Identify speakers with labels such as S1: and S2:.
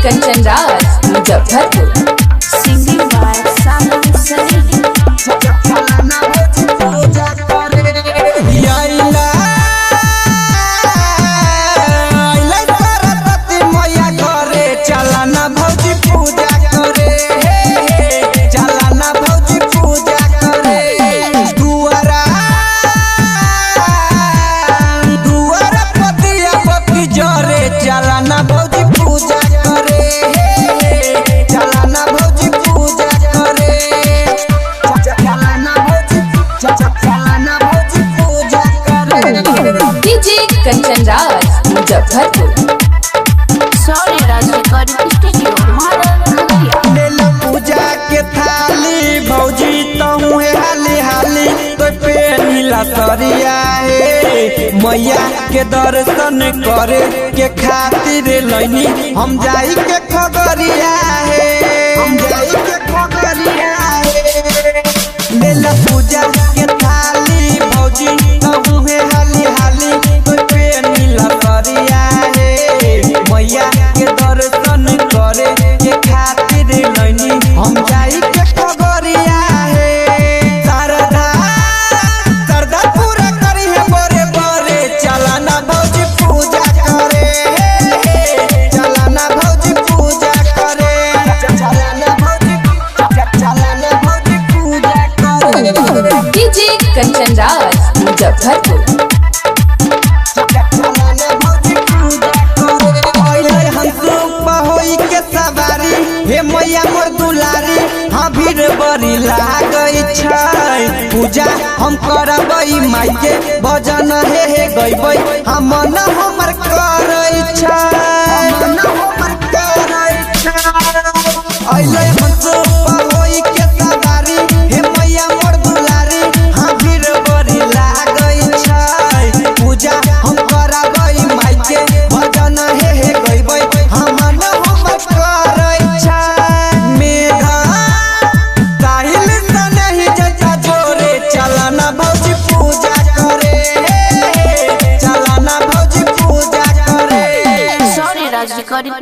S1: Kanchan Raj Muzaffarpur.
S2: Singing by Sanam Sunny.
S1: DJ Kanchan Raj Muzaffarpur.
S2: सॉरी Raj recording studio
S3: लेला पूजा के थाली भौजी तहु हाली हाली तो पे नीला सरिया है मैया के दर्शन करे के खातिर लैनी हम जाई के खगरिया है लेला पूजा के थाली भौजी तहु हाली हाली तो पे नीला सरिया है मैया के दर्शन करे के खातिर लैनी हम जाई के खगरिया है सरदा पूरा करी है बोरे बोरे चलाना भौजी पूजा करे चलाना भौजी पूजा करे चलाना भौजी पूजा करे
S1: डीजे कंचन राज मुजफ्फरपुर।
S3: हे मैया मोर दुलारी हाँ भीड़ बड़ी लागई छै पूजा हम करबै माई के भजन हे गइबै हम मन हमर करई छै अइले हंस होई के सवारी हे मैया मोर दुलारी हाँ भीड़ बड़ी लागई छै पूजा हम करबै माई के भजन हे गइबै हम मन हमर करई छै मेघा साहिल सनहि जजा जोरे चलना भौजी पूजा करे चलना भौजी पूजा करे।
S2: Sorry Raj recording